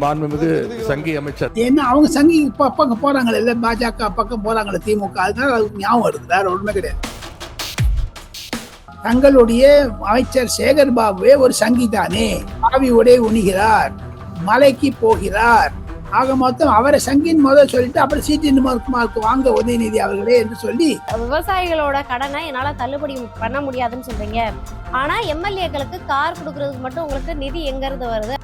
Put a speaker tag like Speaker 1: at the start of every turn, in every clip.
Speaker 1: மாண்புமிகு சங்கி அமைச்சர்
Speaker 2: ஏன்னா அவங்க சங்கி பக்கம் போறாங்களே, இல்ல பாஜக பக்கம் போறாங்களே திமுக, அதனால அதுக்கு ஞாபகம் வருது, வேற ஒண்ணுமே கிடையாது. தங்களுடைய அமைச்சர் சேகர் பாபுவே ஒரு சங்கி தானே, ஆவி உடை உணிகிறார், மலைக்கு போகிறார், ஆக மொத்தம் அவரை சங்கின் முதல் சொல்லிட்டு அப்புறம் சீட்டின் மார்க் வாங்க உதயநிதி அவர்களே என்று சொல்லி
Speaker 3: விவசாயிகளோட கடனை என்னால தள்ளுபடி பண்ண முடியாதுன்னு சொல்றீங்க. ஆனா எம்எல்ஏக்களுக்கு கார் கொடுக்கறதுக்கு மட்டும் உங்களுக்கு நிதி எங்க இருந்து வருது?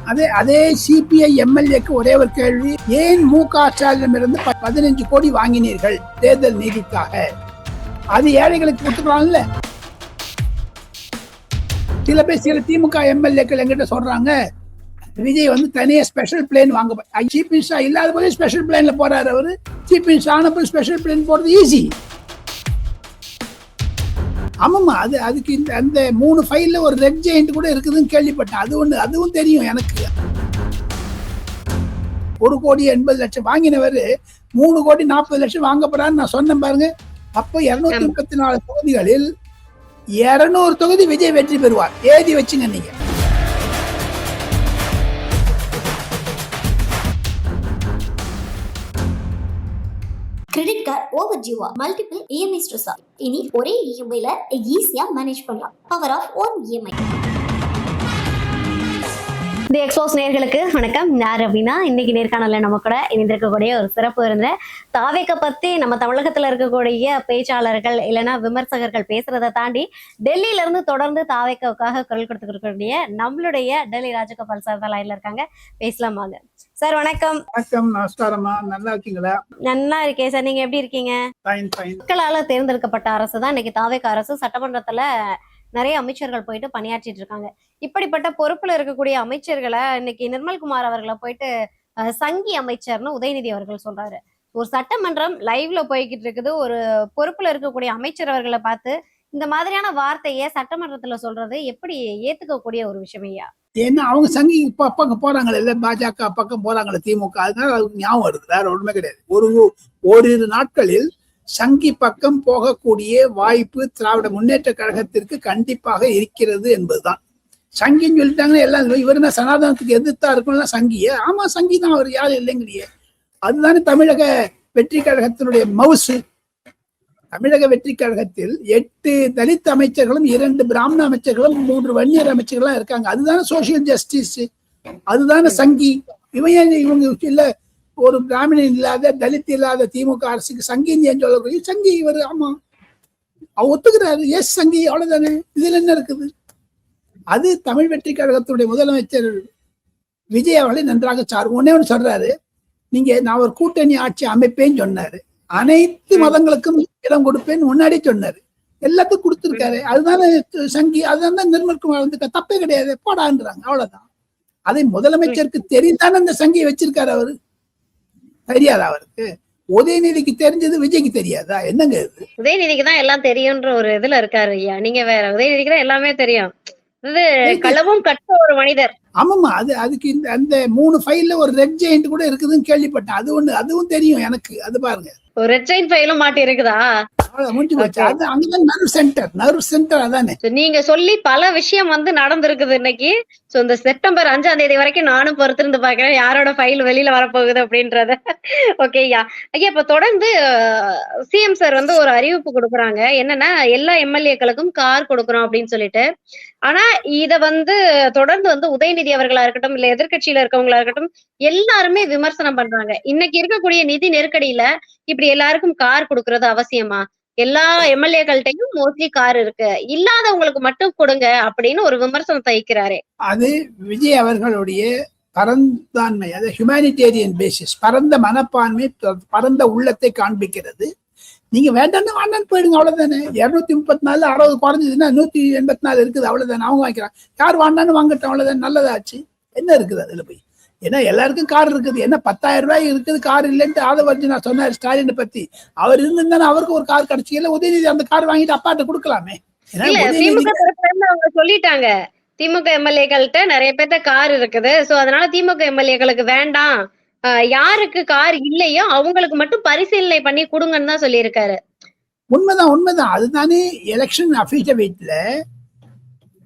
Speaker 2: அதே சிபிஐ எம்எல்ஏக்கு ஒரே ஒரு கேள்வி, ஏன் மு.க. ஸ்டாலினிடமிருந்து 15 கோடி வாங்கினீர்கள் தேர்தல் நிதிக்காக? அது ஏழைகளுக்கு கொடுத்துக்கலாம்ல. சில திமுக எம்எல்ஏக்கள் எங்கிட்ட சொல்றாங்க, விஜய் தனியா ஸ்பெஷல் பிளேன் வாங்க, சீஃப் மினிஸ்டர் இல்லாத போதே ஸ்பெஷல் பிளேன்ல போறாரு அவரு, சீஃப் மினிஸ்டர் ஆனப்போ ஸ்பெஷல் பிளேன் போறது ஈஸி. ஆமாமா, அதுக்கு அந்த 3 ஃபைல்ல ஒரு ரெட் ஜெயிண்ட் கூட இருக்குதுன்னு கேள்விப்பட்டேன். அதுவும் தெரியும் எனக்கு. 1,80,00,000 வாங்கினவர் 3,40,00,000 வாங்க போறான்னு நான் சொன்னேன் பாருங்க. அப்போ 234 தொகுதிகளில் 200 தொகுதி விஜய் வெற்றி பெறுவார். ஏதி வச்சுங்க நீங்க.
Speaker 4: கிரெடிட் கார்டு ஓவர் டியூவா, மல்டிபிள் இஎம்ஐ ஸ்ட்ரெஸ்ஸா? இனி ஒரே இஎம்ஐல ஈஸியா மேனேஜ் பண்ணலாம். Power of one EMI.
Speaker 3: The expose நேயர்களுக்கு வணக்கம். நான் ரவீனா. இன்னைக்கு நேர்காணல நம்ம கூட இணைந்திருக்கக்கூடிய ஒரு சிறப்பு இருந்த தாவேக்க பத்தி நம்ம தமிழகத்துல இருக்கக்கூடிய பேச்சாளர்கள் இல்லைன்னா விமர்சகர்கள் பேசுறதை தாண்டி டெல்லியில இருந்து தொடர்ந்து தாவேக்காவுக்காக குரல் கொடுத்துருக்கக்கூடிய நம்மளுடைய டெல்லி ராஜகோபால் சார் தான் லைன்ல இருக்காங்க. பேசலாமாங்க சார்? வணக்கம்.
Speaker 2: வணக்கம், நமஸ்காரமா. நல்லா இருக்கீங்களா?
Speaker 3: நல்லா இருக்கேன் சார். நீங்க எப்படி இருக்கீங்க? மக்களால தேர்ந்தெடுக்கப்பட்ட அரசு தான் இன்னைக்கு தாவேக்க அரசு. சட்டமன்றத்துல நிறைய அமைச்சர்கள் போயிட்டு பணியாற்றிட்டு இருக்காங்க. இப்படிப்பட்ட பொறுப்புல இருக்கக்கூடிய அமைச்சர்களை இன்னைக்கு நிர்மல்குமார் அவர்களை போயிட்டு சங்கி அமைச்சர்னு உதயநிதி அவர்கள் சொல்றாரு. ஒரு சட்டமன்றம் லைவ்ல போய்கிட்டு இருக்குது. ஒரு பொறுப்புல இருக்கக்கூடிய அமைச்சர் அவர்களை பார்த்து இந்த மாதிரியான வார்த்தையை சட்டமன்றத்துல சொல்றது எப்படி ஏத்துக்கக்கூடிய ஒரு விஷயம் ஐயா?
Speaker 2: ஏன்னா அவங்க சங்கி பக்கம் போறாங்களே, இல்ல பாஜக பக்கம் போறாங்களே திமுக, அதனால அதுக்கு ஞாபகம் வருது, வேற ஒண்ணுமே கிடையாது. ஓரிரு நாட்களில் சங்கி பக்கம் போகக்கூடிய வாய்ப்பு திராவிட முன்னேற்ற கழகத்திற்கு கண்டிப்பாக இருக்கிறது என்பதுதான். சங்கின்னு சொல்லிட்டாங்கன்னா எல்லாம் இவருனா சனாதனத்துக்கு எதிர்த்தா இருக்கணும்னா சங்கிய. ஆமா, சங்கி தான், அவர் யாரும் இல்லைங்கிறிய. அதுதானே தமிழக வெற்றி கழகத்தினுடைய மவுசு. தமிழக வெற்றி கழகத்தில் 8 தலித் அமைச்சர்களும் 2 பிராமண அமைச்சர்களும் 3 வன்னியர் அமைச்சர்களும் இருக்காங்க. அதுதானே சோசியல் ஜஸ்டிஸ், அதுதானே சங்கி. இவங்க இல்ல, ஒரு பிராமணன் இல்லாத தலித் இல்லாத திமுக அரசுக்கு சங்கின்னு ஏன் சொல்லக்கூடிய சங்கி இவர். ஆமா, அவர் ஒத்துக்கிறாரு, எஸ் சங்கி, அவ்வளவுதானே. இதுல என்ன இருக்குது? அது தமிழ் வெற்றி கழகத்துடைய முதலமைச்சர் விஜய் அவர்களை நன்றாக ஒன்னே ஒன்று சொல்றாரு, நான் ஒரு கூட்டணி ஆட்சி அமைப்பேன்னு சொன்னாரு. அனைத்து மதங்களுக்கும் இடம் கொடுப்பேன்னு முன்னாடி சொன்னாரு. எல்லாத்துக்கும் கொடுத்துருக்காரு. அதுதானே சங்கி. அதுதான் நிர்மல்குமார் தப்பே கிடையாது, போடான்றாங்க, அவ்வளவுதான். அதை முதலமைச்சருக்கு தெரிந்தானே அந்த சங்கியை வச்சிருக்காரு. அவரு தெரியாதா அவருக்கு? உதயநிதிக்கு தெரிஞ்சது விஜய்க்கு தெரியாதா? என்னங்க இது?
Speaker 3: உதயநிதிக்கு தான் எல்லாம் தெரியும்ன்ற ஒரு இதுல இருக்காரு ஐயா. நீங்க வேற. உதயநிதிக்கு தான் எல்லாமே தெரியும். இது களவும் கற்ற ஒரு மனிதர்.
Speaker 2: ஆமாமா, அதுக்கு அந்த 3 ஃபைல்ல ஒரு ரெட் ஜெயிண்ட் கூட இருக்குதுன்னு கேள்விப்பட்டேன். அதுவும் தெரியும் எனக்கு. அது பாருங்க,
Speaker 3: ஒரு ரெட் ஜெயிண்ட் ஃபைலும் மாட்டி இருக்குதா?
Speaker 2: முடிஞ்சு போச்சு. அது அங்கதான் நர்வ் சென்டர் அதானே.
Speaker 3: நீங்க சொல்லி பல விஷயம் நடந்திருக்குது இன்னைக்கு. சோ இந்த செப்டம்பர் 5ஆம் தேதி வரைக்கும் நானும் பொறுத்திருந்து பாக்குறேன் யாரோட ஃபைல் வெளியில வரப்போகுது அப்படின்றத. ஓகே ஐயா. ஐயா, இப்ப தொடர்ந்து சிஎம் சார் ஒரு அறிவிப்பு கொடுக்குறாங்க. என்னன்னா, எல்லா எம்எல்ஏக்களுக்கும் கார் கொடுக்குறோம் அப்படின்னு சொல்லிட்டு. ஆனா இத தொடர்ந்து உதயநிதி அவர்களா இருக்கட்டும், இல்ல எதிர்கட்சியில இருக்கவங்களா இருக்கட்டும், எல்லாருமே விமர்சனம் பண்றாங்க. இன்னைக்கு இருக்கக்கூடிய நிதி நெருக்கடியில இப்படி எல்லாருக்கும் கார் கொடுக்கறது அவசியமா? எல்லா எம்எல்ஏக்கள்கிட்டையும் மோஸ்ட்லி கார் இருக்கு, இல்லாதவங்களுக்கு மட்டும் கொடுங்க அப்படின்னு ஒரு விமர்சனத்தை வைக்கிறாரு.
Speaker 2: அது விஜய் அவர்களுடைய பரந்தாண்மை, அது ஹியூமானிடேரியன் பேசிஸ், பரந்த மனப்பான்மை, பரந்த உள்ளத்தை காண்பிக்கிறது. நீங்க வேண்டாம்னு போயிடுங்க, அவ்வளவுதானே. 234 60 குறைஞ்சதுன்னா 184 இருக்குது, அவ்வளவுதானே. அவங்க வாங்கிக்கிறாங்க. யார் வாண்டான்னு வாங்கட்டும், அவ்வளவுதானே. நல்லதாச்சு. என்ன இருக்குது அதுல போய்? ஏன்னா எல்லாருக்கும் கார் இருக்குது. என்ன 10,000 ரூபாய் இருக்குது, கார் இல்லைன்ட்டு ஆதவர்ஜி நான் சொன்னார் ஸ்டாலினை பத்தி. அவர் இருந்திருந்தானே அவருக்கு ஒரு கார் கிடைச்சிக்கல. உதயநிதி அந்த கார் வாங்கிட்டு அப்பாட்ட கொடுக்கலாமே.
Speaker 3: அவங்க சொல்லிட்டாங்க, திமுக எம்எல்ஏக்கள்கிட்ட நிறைய பேர்த்த கார் இருக்குது, சோ அதனால திமுக எம்எல்ஏக்களுக்கு வேண்டாம், யாருக்கு கார் இல்லையோ அவங்களுக்கு மட்டும் பரிசீலனை பண்ணி கொடுங்கன்னு தான் சொல்லியிருக்காரு.
Speaker 2: உண்மைதான். அதுதானே எலெக்ஷன் அபிடவிட்ல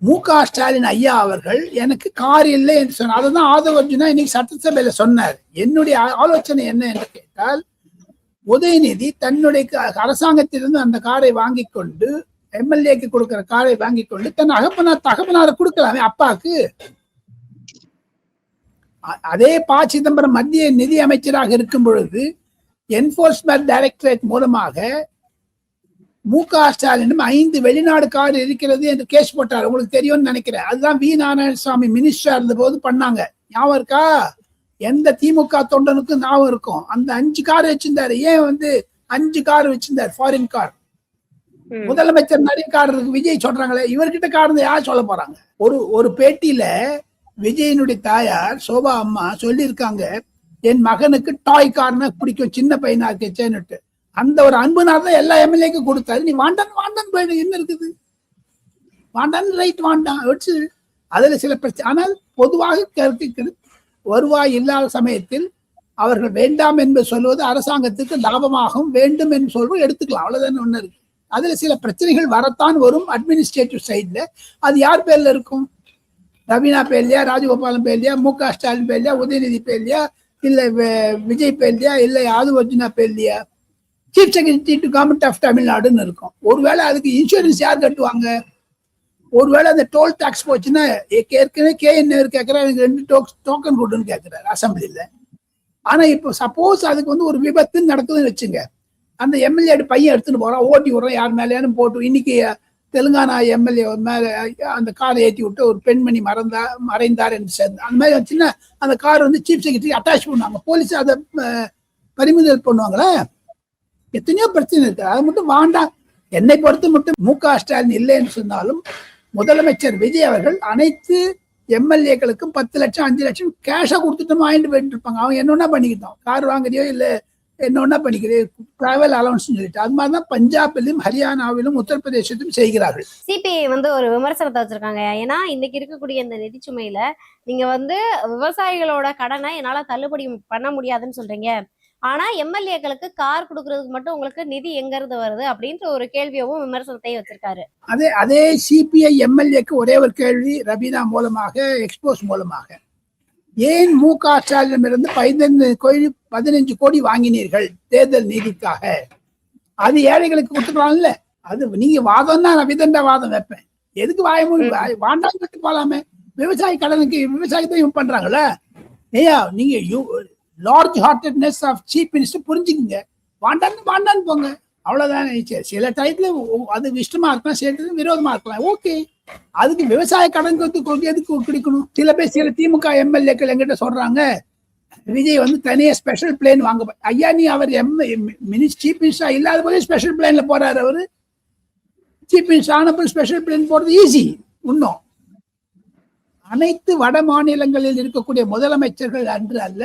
Speaker 2: மு.க. ஸ்டாலின் ஐயா அவர்கள் எனக்கு கார் இல்லை என்று சொன்னார். அதுதான் ஆதவ அர்ஜுனா இன்னைக்கு சட்டசபையில சொன்னார். என்னுடைய ஆலோசனை என்ன என்று கேட்டால், உதயநிதி தன்னுடைய அரசாங்கத்திலிருந்து அந்த காரை வாங்கி கொண்டு, எம்எல்ஏக்கு கொடுக்கிற காரை வாங்கி கொண்டு தன் தகப்பனாரை கொடுக்கலாமே அப்பாக்கு. அதே ப. சிதம்பரம் மத்திய நிதி அமைச்சராக இருக்கும் பொழுது என்போர்ஸ்மெண்ட் டைரக்டரேட் மூலமாக மு.க. ஸ்டாலினும் 5 வெளிநாடு கார் இருக்கிறது என்று கேஸ் போட்டார். உங்களுக்கு தெரியும்னு நினைக்கிறேன். அதுதான் வி. நாராயணசாமி மினிஸ்டரா இருந்த போது பண்ணாங்க. ஞாபகம் இருக்கா? எந்த திமுக தொண்டனுக்கும் ஞாபகம் இருக்கும். அந்த 5 கார் வச்சிருந்தாரு. ஏன் 5 கார் வச்சிருந்தாரு, ஃபாரின் கார். முதலமைச்சர் நிறைய கார் இருக்கு. விஜய் சொல்றாங்களே, இவர்கிட்ட கார் இருந்தா யார் சொல்ல போறாங்க? ஒரு பேட்டியில விஜயனுடைய தாயார் சோபா அம்மா சொல்லி இருக்காங்க, என் மகனுக்கு டாய் கார்னா பிடிக்கும், சின்ன பையனா இருக்கேன்னுட்டு. அந்த ஒரு அன்புனால தான் எல்லா எம்எல்ஏக்கு கொடுத்தாரு. நீ வாண்டான் போயிடு, என்ன இருக்குது? வாண்டான் ரைட், வாண்டான் வச்சு அதுல சில பிரச்சனை. ஆனால் பொதுவாக கருத்து வருவாய் இல்லாத சமயத்தில் அவர்கள் வேண்டாம் என்று சொல்வது அரசாங்கத்துக்கு லாபமாகவும், வேண்டும் என்று சொல்வது எடுத்துக்கலாம். அவ்வளவுதானே ஒண்ணு இருக்கு. அதுல சில பிரச்சனைகள் வரத்தான் வரும் அட்மினிஸ்ட்ரேட்டிவ் சைட்ல. அது யார் பேர்ல இருக்கும்? ரவீனா பேர்லையா, ராஜகோபாலன் பேர்லையா, மு.க. ஸ்டாலின் பேர்லையா, உதயநிதி பேர்லையா, இல்ல விஜய் பேர்லையா, இல்ல ஆதவ அர்ஜுனா பேர்லையா? Chief secretary to government of தமிழ்நாடுன்னு இருக்கும். ஒருவேளை அதுக்கு இன்சூரன்ஸ் யார் கட்டுவாங்க? ஒருவேளை அந்த டோல் டாக்ஸ் போச்சுன்னா ஏற்கனவே KN கேட்கிறாரு, எனக்கு 2 டோக்கன் கொடுன்னு கேட்கிறாரு அசம்பிளில. ஆனா இப்போ சப்போஸ் அதுக்கு ஒரு விபத்து நடக்குதுன்னு வச்சுங்க, அந்த எம்எல்ஏ பையன் எடுத்துட்டு போறான், ஓட்டி விடுறோம், யார் மேலேயானு போட்டு. இன்னைக்கு தெலுங்கானா எம்எல்ஏ மேல அந்த காரை ஏற்றி விட்டு ஒரு பெண்மணி மறைந்தார் என்று சேர்ந்து அந்த மாதிரி வச்சுன்னா அந்த கார் சீஃப் செக்ரட்டரி அட்டாச் பண்ணுவாங்க. போலீஸ் அதை பறிமுதல் பண்ணுவாங்களே. எத்தனையோ பிரச்சனை இருக்கு. அது மட்டும் வேண்டாம். என்னை பொறுத்து மட்டும் மு.க. ஸ்டாலின் இல்லை என்று சொன்னாலும் முதலமைச்சர் விஜய் அவர்கள் அனைத்து எம்எல்ஏக்களுக்கும் 10 லட்சம் 5 லட்சம் கேஷா கொடுத்துட்டோம் வாங்கிட்டு போயிட்டு இருப்பாங்க. அவங்க என்னொன்னா பண்ணிக்கிட்டோம், கார் வாங்குறியோ இல்ல என்னொன்னா பண்ணிக்கிறேன், டிராவல் அலவன்ஸ் சொல்லிட்டு. அது மாதிரிதான் பஞ்சாபிலும் ஹரியானாவிலும் உத்தரப்பிரதேசத்திலும் செய்கிறார்கள்.
Speaker 3: சிபிஐ ஒரு விமர்சனத்தை வச்சிருக்காங்க. ஏன்னா இன்னைக்கு இருக்கக்கூடிய இந்த நிதிச்சுமையில நீங்க விவசாயிகளோட கடனை என்னால தள்ளுபடி பண்ண முடியாதுன்னு சொல்றீங்க, ஆனா எம்எல்ஏக்களுக்கு கார் கொடுக்கறதுக்கு மட்டும் உங்களுக்கு நிதி எங்க இருந்து வருது அப்படின்ற ஒரு கேள்வியவும் விமர்சனத்தையும் வச்சிருக்காரு.
Speaker 2: அதே சிபிஐ எம்எல்ஏக்கு ஒரே ஒரு கேள்வி, ரபீனா மூலமாக, எக்ஸ்போஸ் மூலமாக, ஏன் மு.க. ஸ்டாலினிடமிருந்து 15 கோடி வாங்கினீர்கள் தேர்தல் நீதிக்காக? அது ஏழைகளுக்கு கொடுத்துக்கலாம்ல. அது நீங்க வாதம்னா நான் விதண்ட வாதம் வைப்பேன். எதுக்கு வாண்டாம் கட்டு போலாமே? விவசாய கடனுக்கு விவசாயத்தையும் பண்றாங்கல்ல. ஏயா நீங்க large heartedness of chief minister புரிஞ்சுக்குங்க. வாண்டான்னு போங்க, அவ்வளவுதானே. சில டயத்துல அது இஷ்டமா இருக்கலாம், சில விரோதமா இருக்கலாம், ஓகே. அதுக்கு விவசாய கடன் எதுக்கு கிடைக்கணும்? சில திமுக எம்எல்ஏக்கள் எங்கிட்ட சொல்றாங்க, விஜய் தனியா ஸ்பெஷல் பிளேன் வாங்க. ஐயா, நீ அவர் சீஃப் மினிஸ்டர் இல்லாத போதே ஸ்பெஷல் பிளேன்ல போறாரு. அவரு சீஃப் மினிஸ்டர் ஆனப்போ ஸ்பெஷல் பிளேன் போறது ஈஸி. இன்னும் அனைத்து வட மாநிலங்களில் இருக்கக்கூடிய முதலமைச்சர்கள் அன்று அல்ல,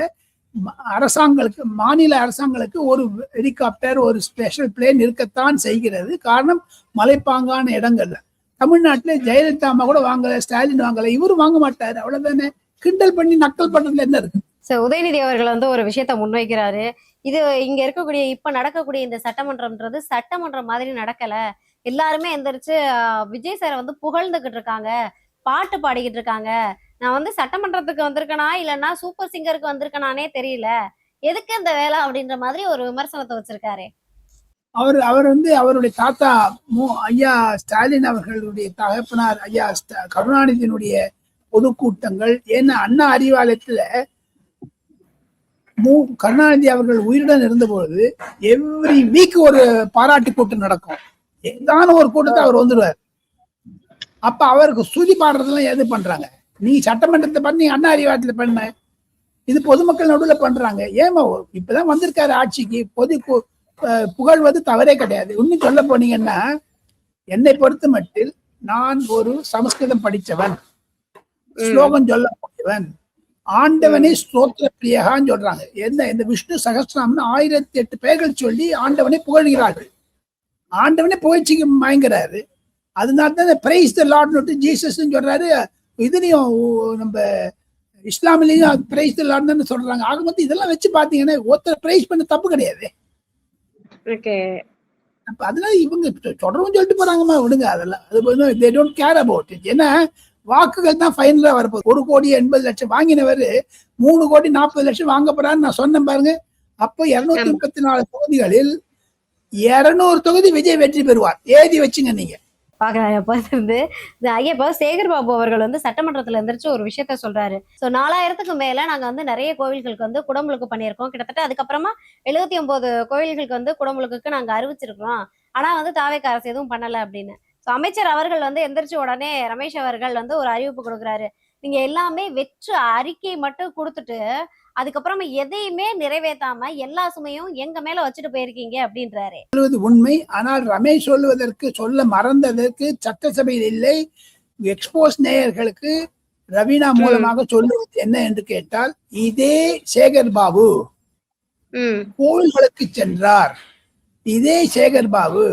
Speaker 2: அரசாங்களுக்கு, மாநில அரசாங்களுக்கு ஒரு ஹெலிகாப்டர், ஒரு ஸ்பெஷல் பிளேன் இருக்கத்தான் செய்கிறது. காரணம், மலைப்பாங்கான இடங்கள்ல. தமிழ்நாட்டுல ஜெயலலிதா அம்மா கூட வாங்கல, ஸ்டாலின் வாங்கல, இவரு வாங்க மாட்டாரு. அவ்வளவுதானே. கிண்டல் பண்ணி நக்கல் பண்றதுல என்ன இருக்கு?
Speaker 3: உதயநிதி அவர்கள் ஒரு விஷயத்த முன்வைக்கிறாரு. இது இங்க இருக்கக்கூடிய இப்ப நடக்கக்கூடிய இந்த சட்டமன்றம்ன்றது சட்டமன்றம் மாதிரி நடக்கல. எல்லாருமே எந்திரிச்சு விஜய் சாரை புகழ்ந்துகிட்டு இருக்காங்க, பாட்டு பாடிக்கிட்டு இருக்காங்க. நான் சட்டமன்றத்துக்கு வந்திருக்கனா இல்லைன்னா சூப்பர் சிங்கருக்கு வந்திருக்கனானே தெரியல, எதுக்கு இந்த வேலை அப்படின்ற மாதிரி ஒரு விமர்சனத்தை வச்சிருக்காரு.
Speaker 2: அவர் அவருடைய தாத்தா ஐயா ஸ்டாலின் அவர்களுடைய தகப்பனார் ஐயா கருணாநிதியினுடைய பொதுக்கூட்டங்கள், ஏன்னா அண்ணா அறிவாலயத்துல கருணாநிதி அவர்கள் உயிருடன் இருந்தபோது எவ்ரி வீக் ஒரு பாராட்டு கூட்டம் நடக்கும். ஏதான ஒரு கூட்டத்தை அவர் வந்துடுவார். அப்ப அவருக்கு சுதி பாடுறதெல்லாம் எது பண்றாங்க? நீ சட்டமன்றத்தை பண்ணி அண்ணா அறிவாலயத்துல பண்ண, இது பொதுமக்கள் நடுவில் பண்றாங்க. ஏமா இப்பதான் வந்திருக்காரு ஆட்சிக்கு, புகழ்வது தவறே கிடையாது. இன்னும் சொல்ல போனீங்கன்னா, என்னை பொறுத்த மட்டில் நான் ஒரு சமஸ்கிருதம் படித்தவன், ஸ்லோகம் சொல்ல போயவன், ஆண்டவனை ஸ்தோத்திர பிரியகான்னு சொல்றாங்க. இந்த விஷ்ணு சகஸ்ரநாமம்னு 1008 பெயர்கள் சொல்லி ஆண்டவனை புகழ்கிறார்கள். ஆண்டவனை புகழ்ச்சிக்கு மயங்குறாரு. அதனால தான் பிரைஸ் தி லார்ட்னு ஜீசஸ் சொல்றாரு. இதுலயும் நம்ம இஸ்லாமிலையும் பிரைஸ் தி லார்ட்னு சொல்றாங்க. ஆக மொத்தம் இதெல்லாம் வச்சு பாத்தீங்கன்னா ஒருத்தர் பிரைஸ் பண்ண தப்பு கிடையாது. அப்ப அதனால இவங்க தொடரும் சொல்லிட்டு போறாங்கம்மா, விடுங்க அதெல்லாம். அது they don't care about it. ஏன்னா வாக்குகள் தான் ஃபைனலா வரப்போகுது. 1,80,00,000 வாங்கினவர் 3,40,00,000 வாங்க போறான்னு நான் சொன்னேன் பாருங்க. அப்போ 234 தொகுதிகளில் 200 தொகுதி விஜய் வெற்றி பெறுவார். எழுதி வச்சுங்க நீங்க.
Speaker 3: பாக்கலாம் எப்ப இருந்து ஐயா இப்ப சேகர் பாபு அவர்கள் வந்து சட்டமன்றத்துல எந்திரிச்சு ஒரு விஷயத்த சொல்றாரு. சோ 4000க்கு மேல நாங்க வந்து நிறைய கோவில்களுக்கு வந்து குடமுழுக்கு பண்ணியிருக்கோம். கிட்டத்தட்ட அதுக்கப்புறமா 79 கோவில்களுக்கு வந்து குடமுழுக்குக்கு நாங்க அறிவிச்சிருக்கிறோம். ஆனா வந்து தாவேக்கா அரசு எதுவும் பண்ணல அப்படின்னு. சோ அமைச்சர் அவர்கள் வந்து எந்திரிச்சு உடனே ரமேஷ் அவர்கள் வந்து ஒரு அறிவிப்பு கொடுக்குறாரு. நீங்க எல்லாமே வெற்று அறிக்கை மட்டும் கொடுத்துட்டு அதுக்கப்புறமா எதையுமே நிறைவேற்றாம எல்லா சுமையும் எங்க மேல வச்சுட்டு போயிருக்கீங்க அப்படின்றாரு.
Speaker 2: உண்மை. ஆனால் ரமேஷ் சொல்ல மறந்ததற்கு சட்டசபையில் இல்லை. எக்ஸ்போஸ் நேயர்களுக்கு ரவீனா மூலமாக சொல்லுவது என்ன என்று கேட்டால், இதே சேகர் பாபு கோவில்களுக்கு சென்றார். இதே சேகர் பாபு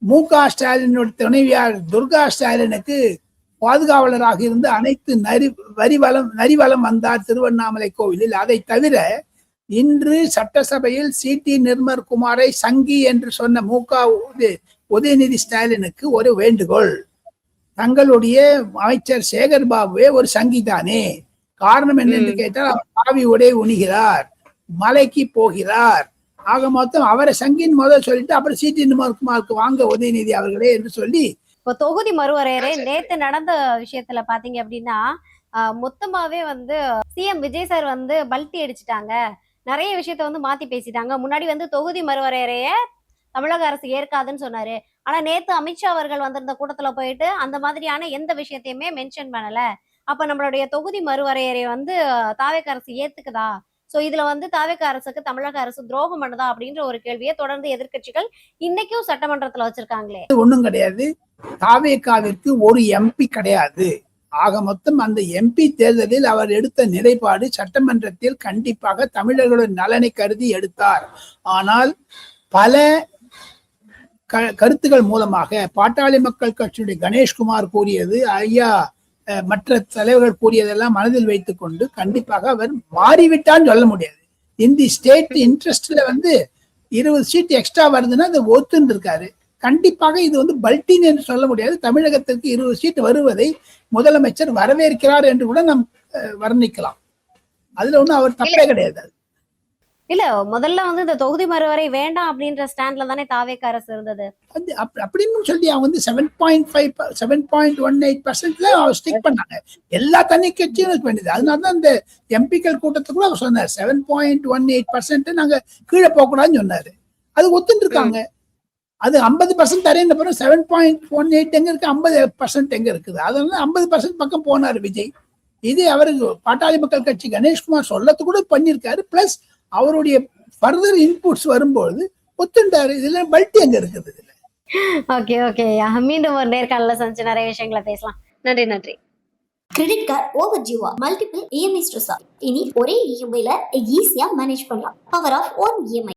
Speaker 2: மு.க. ஸ்டாலினுடைய துணைவியார் துர்கா ஸ்டாலினுக்கு பாதுகாவலராக இருந்து அனைத்து நரிவலம் வந்தார் திருவண்ணாமலை கோவிலில். அதை தவிர இன்று சட்டசபையில் சி.டி. நிர்மல் குமாரை சங்கி என்று சொன்ன மு.க. உதயநிதி ஸ்டாலினுக்கு ஒரு வேண்டுகோள். தங்களுடைய அமைச்சர் சேகர் பாபுவே ஒரு சங்கி தானே, காரணம் என்னென்று கேட்டால் அவர் காவி உடை உணிகிறார், மலைக்கு போகிறார். ஆக மொத்தம் அவரை சங்கின் முதல் சொல்லிட்டு அப்புறம் சி.டி. நிர்மல் குமாருக்கு வாங்க உதயநிதி அவர்களே என்று சொல்லி.
Speaker 3: இப்போ தொகுதி மறுவரையறை நேத்து நடந்த விஷயத்துல பாத்தீங்க அப்படின்னா மொத்தமாவே வந்து சிஎம் விஜய் சார் வந்து பல்ட்டி அடிச்சுட்டாங்க. நிறைய விஷயத்த வந்து மாத்தி பேசிட்டாங்க. முன்னாடி வந்து தொகுதி மறுவரையறைய தமிழக அரசு ஏற்காதுன்னு சொன்னாரு. ஆனா நேத்து அமித்ஷா அவர்கள் வந்திருந்த கூட்டத்துல போயிட்டு அந்த மாதிரியான எந்த விஷயத்தையுமே மென்ஷன் பண்ணல. அப்ப நம்மளுடைய தொகுதி மறுவரையறை வந்து தாவேக்கா அரசு ஏத்துக்குதா? சோ இதுல வந்து தாவேக்கா அரசுக்கு தமிழக அரசு துரோகம் பண்ணுதா அப்படின்ற ஒரு கேள்வியை தொடர்ந்து எதிர்க்கட்சிகள் இன்னைக்கும் சட்டமன்றத்துல வச்சிருக்காங்களே.
Speaker 2: ஒண்ணும் கிடையாது. தாவேக்காவிற்கு ஒரு எம்பி கிடையாது. ஆக மொத்தம் அந்த எம்பி தேர்தலில் அவர் எடுத்த நிலைப்பாடு சட்டமன்றத்தில் கண்டிப்பாக தமிழர்களின் நலனை கருதி எடுத்தார். ஆனால் பல கருத்துக்கள் மூலமாக பாட்டாளி மக்கள் கட்சியுடைய கணேஷ்குமார் கூறியது, ஐயா மற்ற தலைவர்கள் கூறியதெல்லாம் மனதில் வைத்துக் கொண்டு கண்டிப்பாக அவர் மாறிவிட்டான்னு சொல்ல முடியாது. இந்த ஸ்டேட் இன்ட்ரெஸ்ட்ல வந்து 20 சீட் எக்ஸ்ட்ரா வருதுன்னா அதை ஒத்துன்னு இருக்காரு. கண்டிப்பாக இது வந்து பல்டின் என்று சொல்ல முடியாது. தமிழகத்திற்கு 20 சீட் வருவதை முதலமைச்சர் வரவேற்கிறார் என்று கூட நாம் வர்ணிக்கலாம். அதுல ஒண்ணும் அவர் தப்பே கிடையாது.
Speaker 3: இல்ல முதல்ல வந்து இந்த தொகுதி மறுவரை வேண்டாம் அப்படின்ற ஸ்டாண்ட்ல தானே தாவேக்கா அரசு இருந்தது.
Speaker 2: அப்படின்னு சொல்லி அவங்க வந்து 7.18% அவர் ஸ்டிக் பண்ணாங்க. எல்லா தனி கட்சியும் இருக்க வேண்டியது. அதனாலதான் இந்த எம்பிக்கள் கூட்டத்துக்குள்ள அவர் சொன்னார் 7.18% நாங்க கீழே போக கூடாதுன்னு சொன்னாரு. அது ஒத்துட்டு இருக்காங்க. அது 50% தரேன்னு அப்புறம் 7.18 எங்க இருக்கு, 50% எங்க இருக்குது. அதனால 50% பக்கம் போனாரு விஜய். இது அவருக்கு பாட்டாளி மக்கள் கட்சி கணேஷ்குமார் சொல்லத்து கூட பண்ணிருக்காரு. பிளஸ் அவருடைய ஃபர்தர் இன்புட்ஸ் வரும்போது ஒத்துண்டாரு. இதுல பல்ட்டி எங்க இருக்குது இதுல.
Speaker 3: ஓகே ஓகே, மீண்டும் ஒரு நேர்காணல சந்திச்சு நிறைய விஷயங்களை பேசலாம். நன்றி நன்றி.
Speaker 4: கிரெடிட் கார்டு ஓவர் ஜீவா மல்டிபிள் இஎம்ஐ ஸ்ட்ரெஸ். இனி ஒரே இஎம்ஐல ஈஸியா மேனேஜ் பண்ணலாம். Power of one EMI.